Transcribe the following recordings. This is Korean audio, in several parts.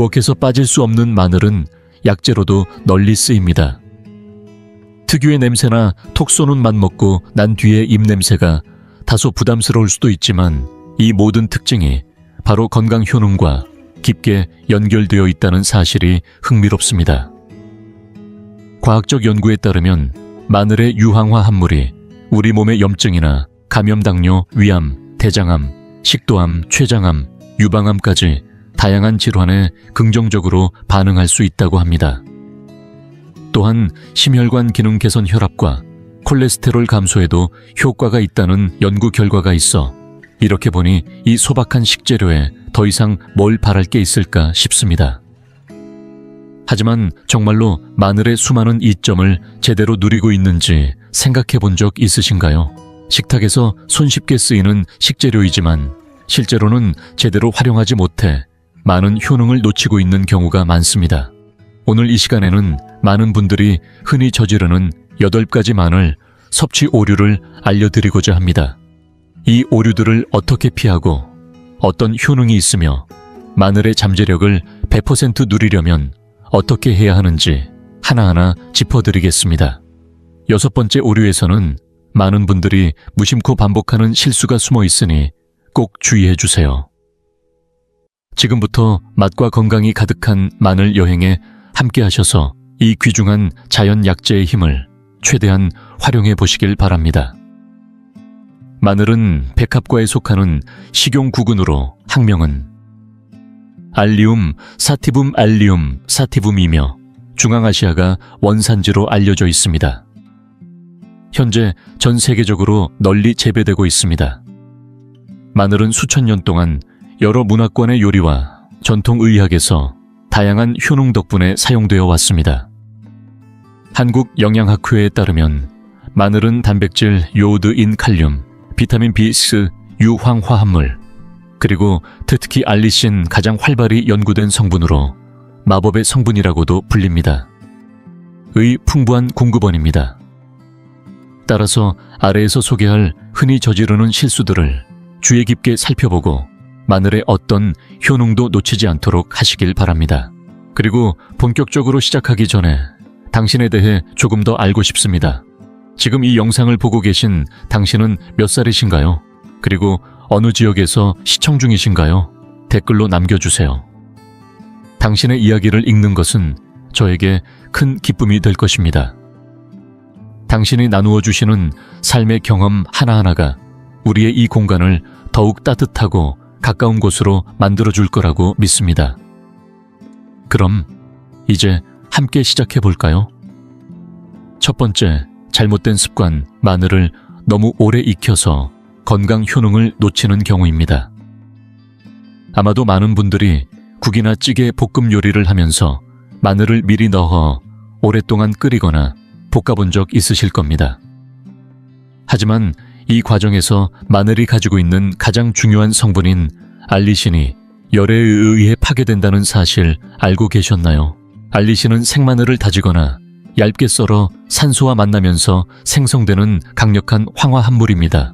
부엌에서 빠질 수 없는 마늘은 약재로도 널리 쓰입니다. 특유의 냄새나 톡 쏘는 맛 먹고 난 뒤의 입냄새가 다소 부담스러울 수도 있지만 이 모든 특징이 바로 건강 효능과 깊게 연결되어 있다는 사실이 흥미롭습니다. 과학적 연구에 따르면 마늘의 유황화 합물이 우리 몸의 염증이나 감염당뇨, 위암, 대장암, 식도암, 췌장암, 유방암까지 다양한 질환에 긍정적으로 반응할 수 있다고 합니다. 또한 심혈관 기능 개선 혈압과 콜레스테롤 감소에도 효과가 있다는 연구 결과가 있어 이렇게 보니 이 소박한 식재료에 더 이상 뭘 바랄 게 있을까 싶습니다. 하지만 정말로 마늘의 수많은 이점을 제대로 누리고 있는지 생각해 본 적 있으신가요? 식탁에서 손쉽게 쓰이는 식재료이지만 실제로는 제대로 활용하지 못해 많은 효능을 놓치고 있는 경우가 많습니다. 오늘 이 시간에는 많은 분들이 흔히 저지르는 8가지 마늘 섭취 오류를 알려드리고자 합니다. 이 오류들을 어떻게 피하고 어떤 효능이 있으며 마늘의 잠재력을 100% 누리려면 어떻게 해야 하는지 하나하나 짚어드리겠습니다. 6번째 오류에서는 많은 분들이 무심코 반복하는 실수가 숨어 있으니 꼭 주의해 주세요. 지금부터 맛과 건강이 가득한 마늘 여행에 함께 하셔서 이 귀중한 자연 약재의 힘을 최대한 활용해 보시길 바랍니다. 마늘은 백합과에 속하는 식용구근으로 학명은 알리움 사티붐 알리움 사티붐이며 중앙아시아가 원산지로 알려져 있습니다. 현재 전 세계적으로 널리 재배되고 있습니다. 마늘은 수천 년 동안 여러 문화권의 요리와 전통의학에서 다양한 효능 덕분에 사용되어 왔습니다. 한국영양학회에 따르면 마늘은 단백질, 요오드, 인, 칼륨, 비타민 B6, 유황화합물, 그리고 특히 알리신 가장 활발히 연구된 성분으로 마법의 성분이라고도 불립니다. 의 풍부한 공급원입니다. 따라서 아래에서 소개할 흔히 저지르는 실수들을 주의 깊게 살펴보고 마늘의 어떤 효능도 놓치지 않도록 하시길 바랍니다. 그리고 본격적으로 시작하기 전에 당신에 대해 조금 더 알고 싶습니다. 지금 이 영상을 보고 계신 당신은 몇 살이신가요? 그리고 어느 지역에서 시청 중이신가요? 댓글로 남겨주세요. 당신의 이야기를 읽는 것은 저에게 큰 기쁨이 될 것입니다. 당신이 나누어 주시는 삶의 경험 하나하나가 우리의 이 공간을 더욱 따뜻하고 가까운 곳으로 만들어줄 거라고 믿습니다. 그럼 이제 함께 시작해 볼까요? 첫 번째, 잘못된 습관, 마늘을 너무 오래 익혀서 건강 효능을 놓치는 경우입니다. 아마도 많은 분들이 국이나 찌개, 볶음 요리를 하면서 마늘을 미리 넣어 오랫동안 끓이거나 볶아본 적 있으실 겁니다. 하지만 이 과정에서 마늘이 가지고 있는 가장 중요한 성분인 알리신이 열에 의해 파괴된다는 사실 알고 계셨나요? 알리신은 생마늘을 다지거나 얇게 썰어 산소와 만나면서 생성되는 강력한 황화합물입니다.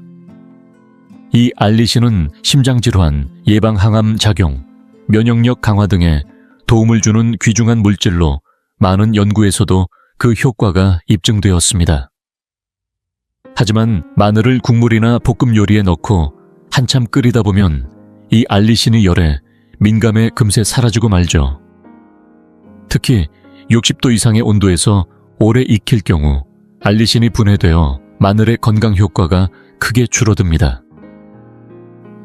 이 알리신은 심장질환, 예방항암 작용, 면역력 강화 등에 도움을 주는 귀중한 물질로 많은 연구에서도 그 효과가 입증되었습니다. 하지만 마늘을 국물이나 볶음 요리에 넣고 한참 끓이다 보면 이 알리신이 열에 민감해 금세 사라지고 말죠. 특히 60도 이상의 온도에서 오래 익힐 경우 알리신이 분해되어 마늘의 건강 효과가 크게 줄어듭니다.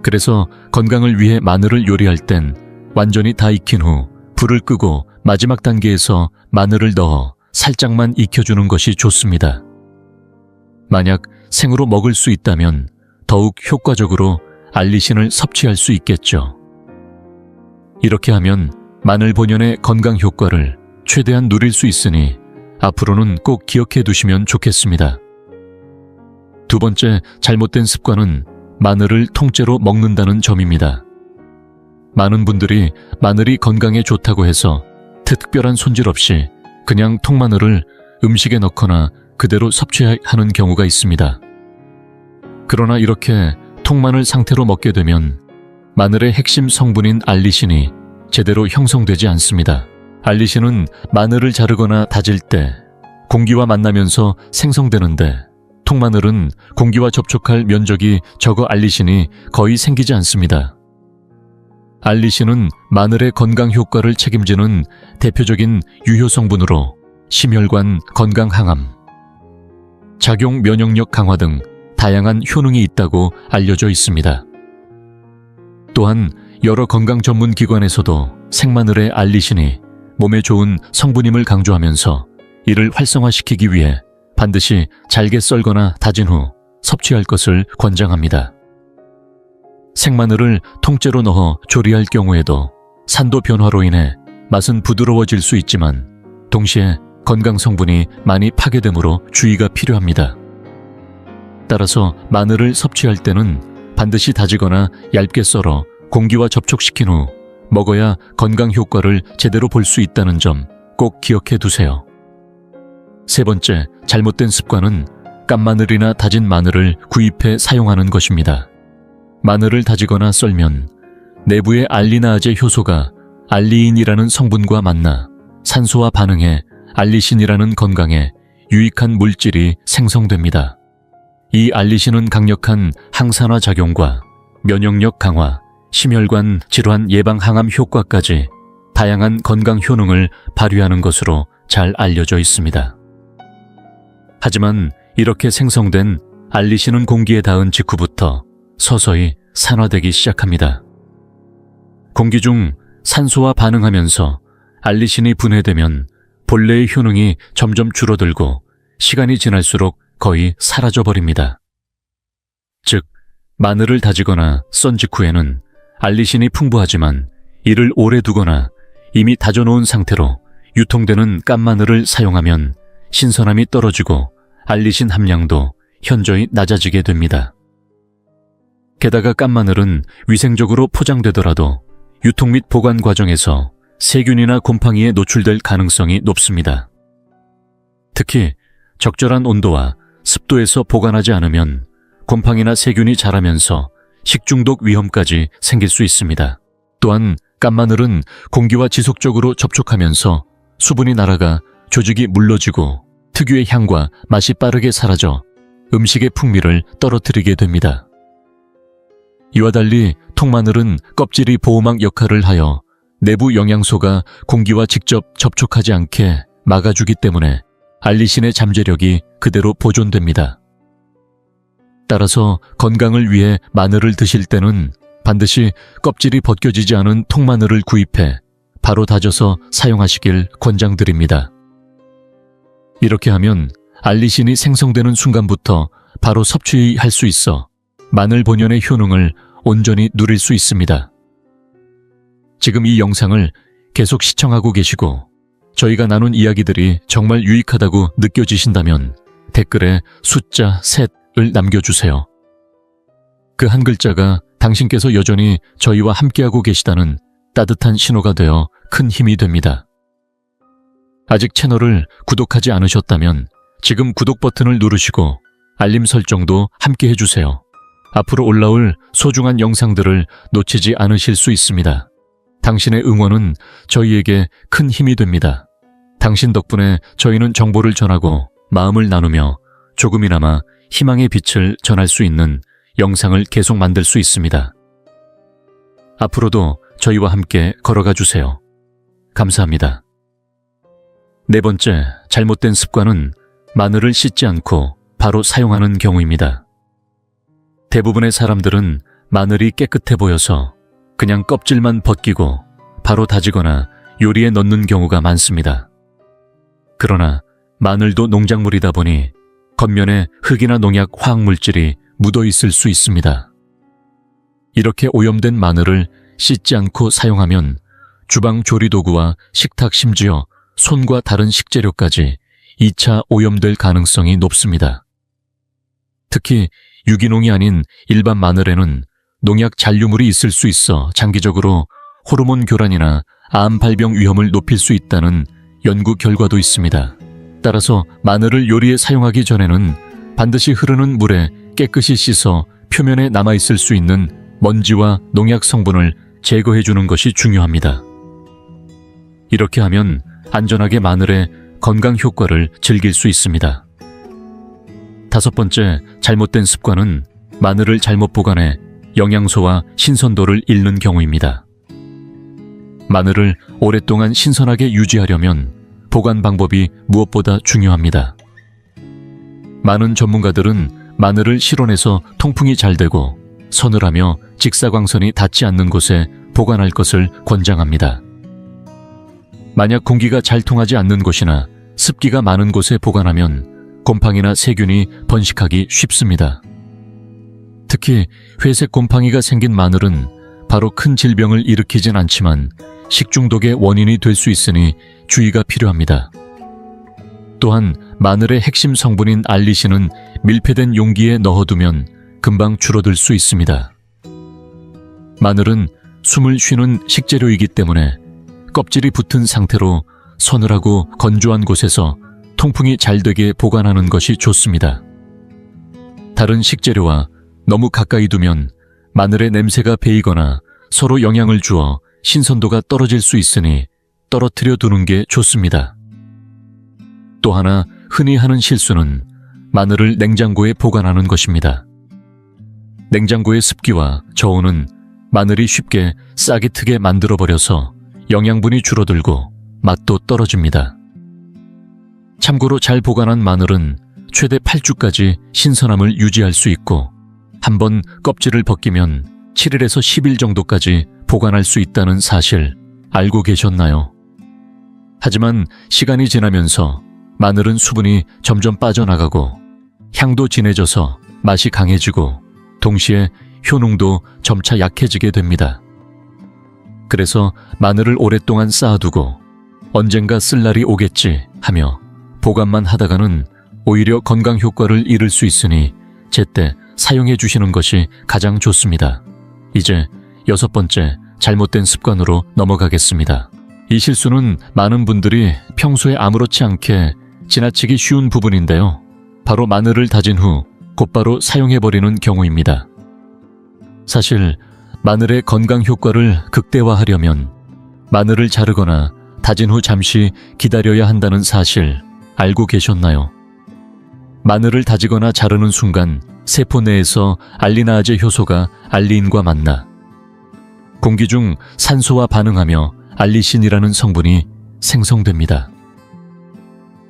그래서 건강을 위해 마늘을 요리할 땐 완전히 다 익힌 후 불을 끄고 마지막 단계에서 마늘을 넣어 살짝만 익혀주는 것이 좋습니다. 만약 생으로 먹을 수 있다면 더욱 효과적으로 알리신을 섭취할 수 있겠죠. 이렇게 하면 마늘 본연의 건강 효과를 최대한 누릴 수 있으니 앞으로는 꼭 기억해 두시면 좋겠습니다. 두 번째, 잘못된 습관은 마늘을 통째로 먹는다는 점입니다. 많은 분들이 마늘이 건강에 좋다고 해서 특별한 손질 없이 그냥 통마늘을 음식에 넣거나 그대로 섭취하는 경우가 있습니다. 그러나 이렇게 통마늘 상태로 먹게 되면 마늘의 핵심 성분인 알리신이 제대로 형성되지 않습니다. 알리신은 마늘을 자르거나 다질 때 공기와 만나면서 생성되는데 통마늘은 공기와 접촉할 면적이 적어 알리신이 거의 생기지 않습니다. 알리신은 마늘의 건강 효과를 책임지는 대표적인 유효 성분으로 심혈관 건강 항암, 작용 면역력 강화 등 다양한 효능이 있다고 알려져 있습니다. 또한 여러 건강 전문 기관에서도 생마늘의 알리신이 몸에 좋은 성분임을 강조하면서 이를 활성화시키기 위해 반드시 잘게 썰거나 다진 후 섭취할 것을 권장합니다. 생마늘을 통째로 넣어 조리할 경우에도 산도 변화로 인해 맛은 부드러워질 수 있지만 동시에 건강 성분이 많이 파괴되므로 주의가 필요합니다. 따라서 마늘을 섭취할 때는 반드시 다지거나 얇게 썰어 공기와 접촉시킨 후 먹어야 건강 효과를 제대로 볼 수 있다는 점 꼭 기억해 두세요. 세 번째, 잘못된 습관은 깐마늘이나 다진 마늘을 구입해 사용하는 것입니다. 마늘을 다지거나 썰면 내부의 알리나아제 효소가 알리인이라는 성분과 만나 산소와 반응해 알리신이라는 건강에 유익한 물질이 생성됩니다. 이 알리신은 강력한 항산화 작용과 면역력 강화, 심혈관 질환 예방 항암 효과까지 다양한 건강 효능을 발휘하는 것으로 잘 알려져 있습니다. 하지만 이렇게 생성된 알리신은 공기에 닿은 직후부터 서서히 산화되기 시작합니다. 공기 중 산소와 반응하면서 알리신이 분해되면 본래의 효능이 점점 줄어들고 시간이 지날수록 거의 사라져버립니다. 즉, 마늘을 다지거나 썬 직후에는 알리신이 풍부하지만 이를 오래 두거나 이미 다져놓은 상태로 유통되는 깐마늘을 사용하면 신선함이 떨어지고 알리신 함량도 현저히 낮아지게 됩니다. 게다가 깐마늘은 위생적으로 포장되더라도 유통 및 보관 과정에서 세균이나 곰팡이에 노출될 가능성이 높습니다. 특히 적절한 온도와 습도에서 보관하지 않으면 곰팡이나 세균이 자라면서 식중독 위험까지 생길 수 있습니다. 또한 깐마늘은 공기와 지속적으로 접촉하면서 수분이 날아가 조직이 물러지고 특유의 향과 맛이 빠르게 사라져 음식의 풍미를 떨어뜨리게 됩니다. 이와 달리 통마늘은 껍질이 보호막 역할을 하여 내부 영양소가 공기와 직접 접촉하지 않게 막아주기 때문에 알리신의 잠재력이 그대로 보존됩니다. 따라서 건강을 위해 마늘을 드실 때는 반드시 껍질이 벗겨지지 않은 통마늘을 구입해 바로 다져서 사용하시길 권장드립니다. 이렇게 하면 알리신이 생성되는 순간부터 바로 섭취할 수 있어 마늘 본연의 효능을 온전히 누릴 수 있습니다. 지금 이 영상을 계속 시청하고 계시고 저희가 나눈 이야기들이 정말 유익하다고 느껴지신다면 댓글에 숫자 3을 남겨주세요. 그 한 글자가 당신께서 여전히 저희와 함께하고 계시다는 따뜻한 신호가 되어 큰 힘이 됩니다. 아직 채널을 구독하지 않으셨다면 지금 구독 버튼을 누르시고 알림 설정도 함께 해주세요. 앞으로 올라올 소중한 영상들을 놓치지 않으실 수 있습니다. 당신의 응원은 저희에게 큰 힘이 됩니다. 당신 덕분에 저희는 정보를 전하고 마음을 나누며 조금이나마 희망의 빛을 전할 수 있는 영상을 계속 만들 수 있습니다. 앞으로도 저희와 함께 걸어가 주세요. 감사합니다. 네 번째, 잘못된 습관은 마늘을 씻지 않고 바로 사용하는 경우입니다. 대부분의 사람들은 마늘이 깨끗해 보여서 그냥 껍질만 벗기고 바로 다지거나 요리에 넣는 경우가 많습니다. 그러나 마늘도 농작물이다 보니 겉면에 흙이나 농약 화학물질이 묻어 있을 수 있습니다. 이렇게 오염된 마늘을 씻지 않고 사용하면 주방 조리도구와 식탁 심지어 손과 다른 식재료까지 2차 오염될 가능성이 높습니다. 특히 유기농이 아닌 일반 마늘에는 농약 잔류물이 있을 수 있어 장기적으로 호르몬 교란이나 암 발병 위험을 높일 수 있다는 연구 결과도 있습니다. 따라서 마늘을 요리에 사용하기 전에는 반드시 흐르는 물에 깨끗이 씻어 표면에 남아있을 수 있는 먼지와 농약 성분을 제거해 주는 것이 중요합니다. 이렇게 하면 안전하게 마늘의 건강 효과를 즐길 수 있습니다. 5번째, 잘못된 습관은 마늘을 잘못 보관해 영양소와 신선도를 잃는 경우입니다. 마늘을 오랫동안 신선하게 유지하려면 보관 방법이 무엇보다 중요합니다. 많은 전문가들은 마늘을 실온에서 통풍이 잘 되고 서늘하며 직사광선이 닿지 않는 곳에 보관할 것을 권장합니다. 만약 공기가 잘 통하지 않는 곳이나 습기가 많은 곳에 보관하면 곰팡이나 세균이 번식하기 쉽습니다. 특히 회색 곰팡이가 생긴 마늘은 바로 큰 질병을 일으키진 않지만 식중독의 원인이 될 수 있으니 주의가 필요합니다. 또한 마늘의 핵심 성분인 알리신은 밀폐된 용기에 넣어두면 금방 줄어들 수 있습니다. 마늘은 숨을 쉬는 식재료이기 때문에 껍질이 붙은 상태로 서늘하고 건조한 곳에서 통풍이 잘 되게 보관하는 것이 좋습니다. 다른 식재료와 너무 가까이 두면 마늘의 냄새가 배이거나 서로 영향을 주어 신선도가 떨어질 수 있으니 떨어뜨려 두는 게 좋습니다. 또 하나 흔히 하는 실수는 마늘을 냉장고에 보관하는 것입니다. 냉장고의 습기와 저온은 마늘이 쉽게 싹이 트게 만들어버려서 영양분이 줄어들고 맛도 떨어집니다. 참고로 잘 보관한 마늘은 최대 8주까지 신선함을 유지할 수 있고 한번 껍질을 벗기면 7일에서 10일 정도까지 보관할 수 있다는 사실 알고 계셨나요? 하지만 시간이 지나면서 마늘은 수분이 점점 빠져나가고 향도 진해져서 맛이 강해지고 동시에 효능도 점차 약해지게 됩니다. 그래서 마늘을 오랫동안 쌓아두고 언젠가 쓸 날이 오겠지 하며 보관만 하다가는 오히려 건강 효과를 잃을 수 있으니 제때 사용해 주시는 것이 가장 좋습니다. 이제 6번째, 잘못된 습관으로 넘어가겠습니다. 이 실수는 많은 분들이 평소에 아무렇지 않게 지나치기 쉬운 부분인데요. 바로 마늘을 다진 후 곧바로 사용해버리는 경우입니다. 사실 마늘의 건강 효과를 극대화하려면 마늘을 자르거나 다진 후 잠시 기다려야 한다는 사실 알고 계셨나요? 마늘을 다지거나 자르는 순간 세포 내에서 알리나아제 효소가 알리인과 만나 공기 중 산소와 반응하며 알리신이라는 성분이 생성됩니다.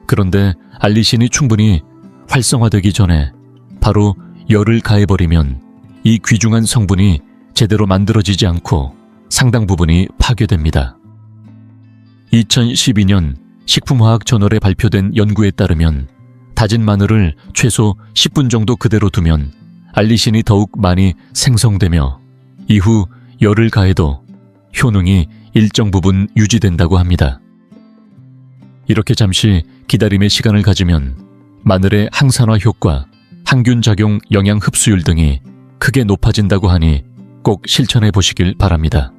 그런데 알리신이 충분히 활성화되기 전에 바로 열을 가해버리면 이 귀중한 성분이 제대로 만들어지지 않고 상당 부분이 파괴됩니다. 2012년 식품화학 저널에 발표된 연구에 따르면 다진 마늘을 최소 10분 정도 그대로 두면 알리신이 더욱 많이 생성되며 이후 열을 가해도 효능이 일정 부분 유지된다고 합니다. 이렇게 잠시 기다림의 시간을 가지면 마늘의 항산화 효과, 항균 작용 영양 흡수율 등이 크게 높아진다고 하니 꼭 실천해 보시길 바랍니다.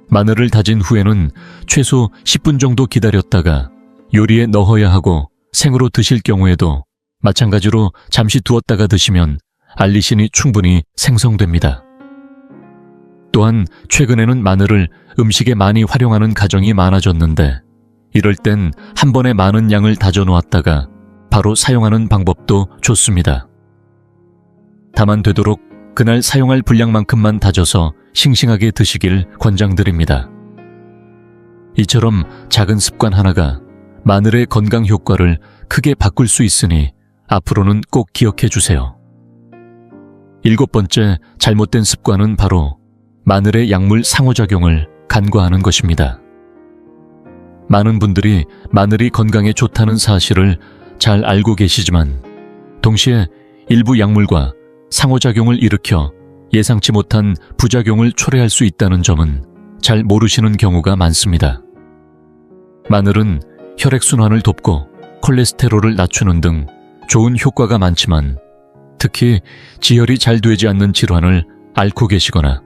마늘을 다진 후에는 최소 10분 정도 기다렸다가 요리에 넣어야 하고 생으로 드실 경우에도 마찬가지로 잠시 두었다가 드시면 알리신이 충분히 생성됩니다. 또한 최근에는 마늘을 음식에 많이 활용하는 가정이 많아졌는데 이럴 땐 한 번에 많은 양을 다져 놓았다가 바로 사용하는 방법도 좋습니다. 다만 되도록 그날 사용할 분량만큼만 다져서 싱싱하게 드시길 권장드립니다. 이처럼 작은 습관 하나가 마늘의 건강 효과를 크게 바꿀 수 있으니 앞으로는 꼭 기억해 주세요. 7번째, 잘못된 습관은 바로 마늘의 약물 상호작용을 간과하는 것입니다. 많은 분들이 마늘이 건강에 좋다는 사실을 잘 알고 계시지만 동시에 일부 약물과 상호작용을 일으켜 예상치 못한 부작용을 초래할 수 있다는 점은 잘 모르시는 경우가 많습니다. 마늘은 혈액순환을 돕고 콜레스테롤을 낮추는 등 좋은 효과가 많지만 특히 지혈이 잘 되지 않는 질환을 앓고 계시거나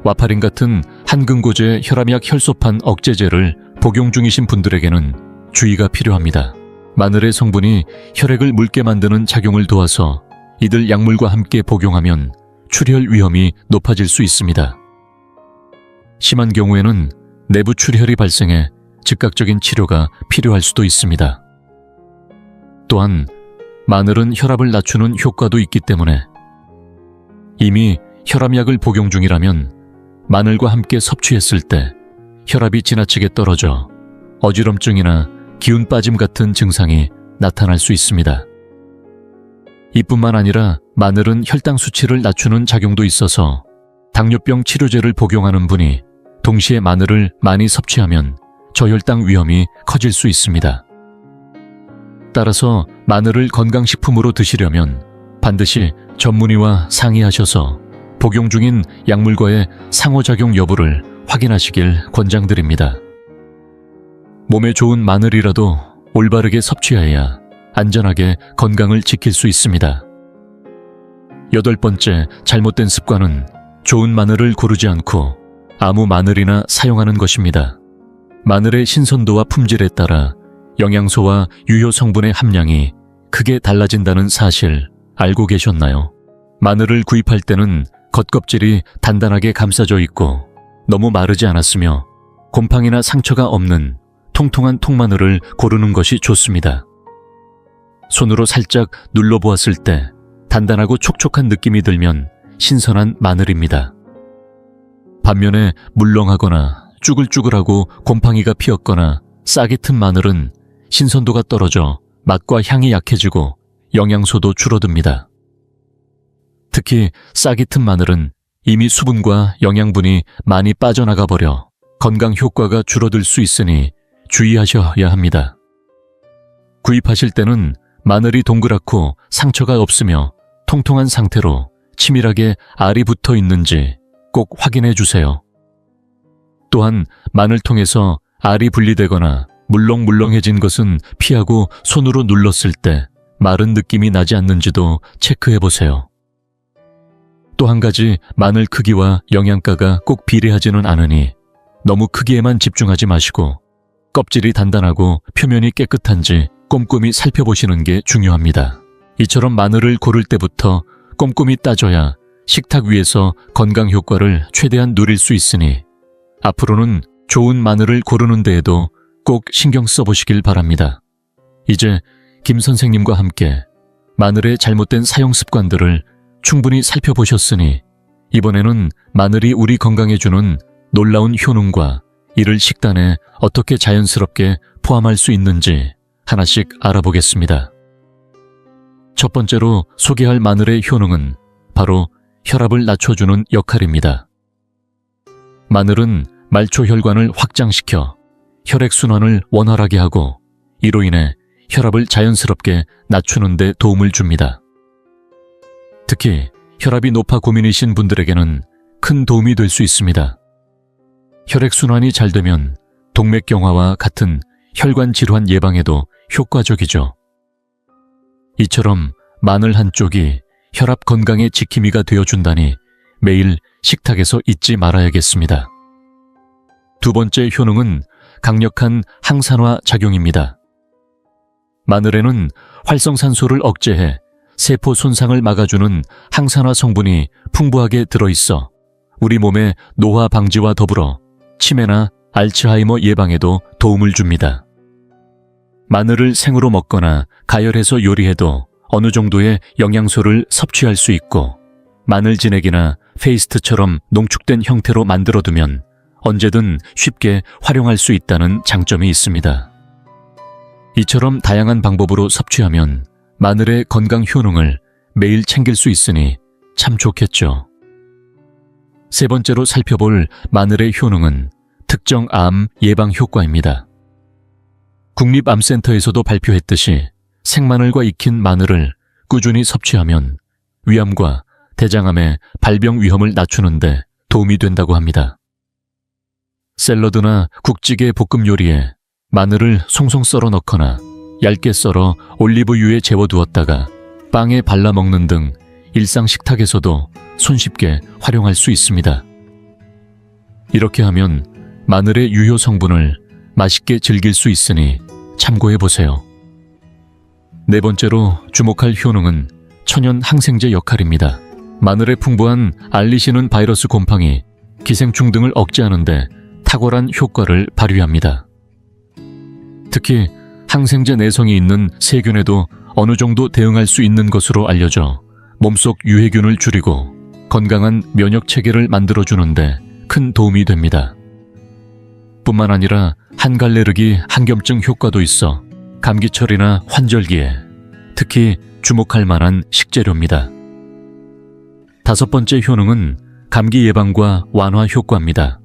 와파린 같은 한근고제 혈압약 혈소판 억제제를 복용 중이신 분들에게는 주의가 필요합니다. 마늘의 성분이 혈액을 묽게 만드는 작용을 도와서 이들 약물과 함께 복용하면 출혈 위험이 높아질 수 있습니다. 심한 경우에는 내부 출혈이 발생해 즉각적인 치료가 필요할 수도 있습니다. 또한 마늘은 혈압을 낮추는 효과도 있기 때문에 이미 혈압약을 복용 중이라면 마늘과 함께 섭취했을 때 혈압이 지나치게 떨어져 어지럼증이나 기운 빠짐 같은 증상이 나타날 수 있습니다. 이뿐만 아니라 마늘은 혈당 수치를 낮추는 작용도 있어서 당뇨병 치료제를 복용하는 분이 동시에 마늘을 많이 섭취하면 저혈당 위험이 커질 수 있습니다. 따라서 마늘을 건강식품으로 드시려면 반드시 전문의와 상의하셔서 복용 중인 약물과의 상호작용 여부를 확인하시길 권장드립니다. 몸에 좋은 마늘이라도 올바르게 섭취해야 안전하게 건강을 지킬 수 있습니다. 8번째 잘못된 습관은 좋은 마늘을 고르지 않고 아무 마늘이나 사용하는 것입니다. 마늘의 신선도와 품질에 따라 영양소와 유효 성분의 함량이 크게 달라진다는 사실 알고 계셨나요? 마늘을 구입할 때는 겉껍질이 단단하게 감싸져 있고 너무 마르지 않았으며 곰팡이나 상처가 없는 통통한 통마늘을 고르는 것이 좋습니다. 손으로 살짝 눌러보았을 때 단단하고 촉촉한 느낌이 들면 신선한 마늘입니다. 반면에 물렁하거나 쭈글쭈글하고 곰팡이가 피었거나 싹이 튼 마늘은 신선도가 떨어져 맛과 향이 약해지고 영양소도 줄어듭니다. 특히 싹이 튼 마늘은 이미 수분과 영양분이 많이 빠져나가 버려 건강 효과가 줄어들 수 있으니 주의하셔야 합니다. 구입하실 때는 마늘이 동그랗고 상처가 없으며 통통한 상태로 치밀하게 알이 붙어 있는지 꼭 확인해 주세요. 또한 마늘통에서 알이 분리되거나 물렁물렁해진 것은 피하고 손으로 눌렀을 때 마른 느낌이 나지 않는지도 체크해 보세요. 또 한 가지 마늘 크기와 영양가가 꼭 비례하지는 않으니 너무 크기에만 집중하지 마시고 껍질이 단단하고 표면이 깨끗한지 꼼꼼히 살펴보시는 게 중요합니다. 이처럼 마늘을 고를 때부터 꼼꼼히 따져야 식탁 위에서 건강 효과를 최대한 누릴 수 있으니 앞으로는 좋은 마늘을 고르는 데에도 꼭 신경 써보시길 바랍니다. 이제 김 선생님과 함께 마늘의 잘못된 사용 습관들을 충분히 살펴보셨으니 이번에는 마늘이 우리 건강에 주는 놀라운 효능과 이를 식단에 어떻게 자연스럽게 포함할 수 있는지 하나씩 알아보겠습니다. 첫 번째로 소개할 마늘의 효능은 바로 혈압을 낮춰주는 역할입니다. 마늘은 말초혈관을 확장시켜 혈액순환을 원활하게 하고 이로 인해 혈압을 자연스럽게 낮추는 데 도움을 줍니다. 특히 혈압이 높아 고민이신 분들에게는 큰 도움이 될 수 있습니다. 혈액순환이 잘 되면 동맥경화와 같은 혈관 질환 예방에도 효과적이죠. 이처럼 마늘 한 쪽이 혈압 건강의 지킴이가 되어준다니 매일 식탁에서 잊지 말아야겠습니다. 두 번째 효능은 강력한 항산화 작용입니다. 마늘에는 활성산소를 억제해 세포 손상을 막아주는 항산화 성분이 풍부하게 들어있어 우리 몸의 노화 방지와 더불어 치매나 알츠하이머 예방에도 도움을 줍니다. 마늘을 생으로 먹거나 가열해서 요리해도 어느 정도의 영양소를 섭취할 수 있고 마늘 진액이나 페이스트처럼 농축된 형태로 만들어두면 언제든 쉽게 활용할 수 있다는 장점이 있습니다. 이처럼 다양한 방법으로 섭취하면 마늘의 건강 효능을 매일 챙길 수 있으니 참 좋겠죠. 세 번째로 살펴볼 마늘의 효능은 특정 암 예방 효과입니다. 국립암센터에서도 발표했듯이 생마늘과 익힌 마늘을 꾸준히 섭취하면 위암과 대장암의 발병 위험을 낮추는 데 도움이 된다고 합니다. 샐러드나 국찌개 볶음 요리에 마늘을 송송 썰어 넣거나 얇게 썰어 올리브유에 재워두었다가 빵에 발라 먹는 등 일상 식탁에서도 손쉽게 활용할 수 있습니다. 이렇게 하면 마늘의 유효 성분을 맛있게 즐길 수 있으니 참고해보세요. 네 번째로 주목할 효능은 천연 항생제 역할입니다. 마늘에 풍부한 알리시는 바이러스 곰팡이, 기생충 등을 억제하는 데 탁월한 효과를 발휘합니다. 특히 항생제 내성이 있는 세균에도 어느 정도 대응할 수 있는 것으로 알려져 몸속 유해균을 줄이고 건강한 면역 체계를 만들어주는데 큰 도움이 됩니다. 뿐만 아니라 한갈래르기 항염증 효과도 있어 감기철이나 환절기에 특히 주목할 만한 식재료입니다. 5번째 효능은 감기 예방과 완화 효과입니다.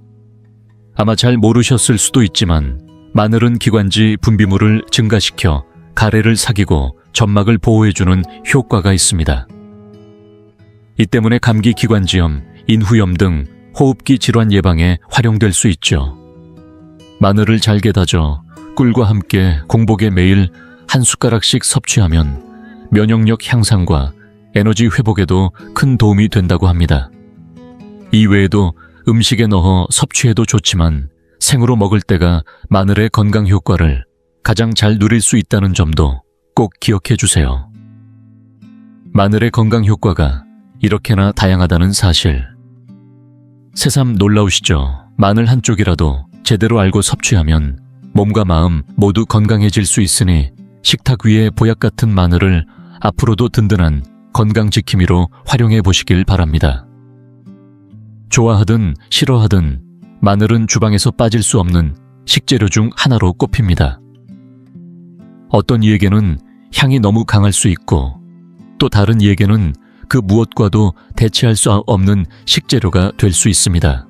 아마 잘 모르셨을 수도 있지만 마늘은 기관지 분비물을 증가시켜 가래를 삭이고 점막을 보호해주는 효과가 있습니다. 이 때문에 감기 기관지염, 인후염 등 호흡기 질환 예방에 활용될 수 있죠. 마늘을 잘게 다져 꿀과 함께 공복에 매일 한 숟가락씩 섭취하면 면역력 향상과 에너지 회복에도 큰 도움이 된다고 합니다. 이 외에도 음식에 넣어 섭취해도 좋지만 생으로 먹을 때가 마늘의 건강 효과를 가장 잘 누릴 수 있다는 점도 꼭 기억해 주세요. 마늘의 건강 효과가 이렇게나 다양하다는 사실. 새삼 놀라우시죠? 마늘 한 쪽이라도 제대로 알고 섭취하면 몸과 마음 모두 건강해질 수 있으니 식탁 위에 보약 같은 마늘을 앞으로도 든든한 건강 지킴이로 활용해 보시길 바랍니다. 좋아하든 싫어하든 마늘은 주방에서 빠질 수 없는 식재료 중 하나로 꼽힙니다. 어떤 이에게는 향이 너무 강할 수 있고 또 다른 이에게는 그 무엇과도 대체할 수 없는 식재료가 될 수 있습니다.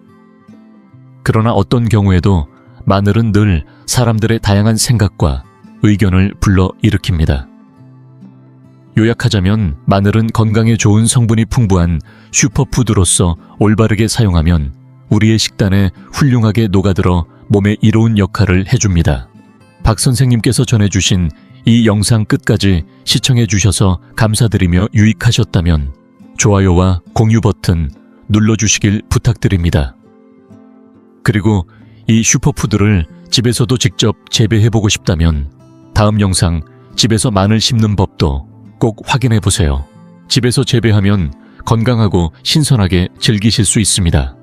그러나 어떤 경우에도 마늘은 늘 사람들의 다양한 생각과 의견을 불러일으킵니다. 요약하자면 마늘은 건강에 좋은 성분이 풍부한 슈퍼푸드로서 올바르게 사용하면 우리의 식단에 훌륭하게 녹아들어 몸에 이로운 역할을 해줍니다. 박 선생님께서 전해주신 이 영상 끝까지 시청해 주셔서 감사드리며 유익하셨다면 좋아요와 공유 버튼 눌러주시길 부탁드립니다. 그리고 이 슈퍼푸드를 집에서도 직접 재배해보고 싶다면 다음 영상 집에서 마늘 심는 법도 꼭 확인해 보세요. 집에서 재배하면 건강하고 신선하게 즐기실 수 있습니다.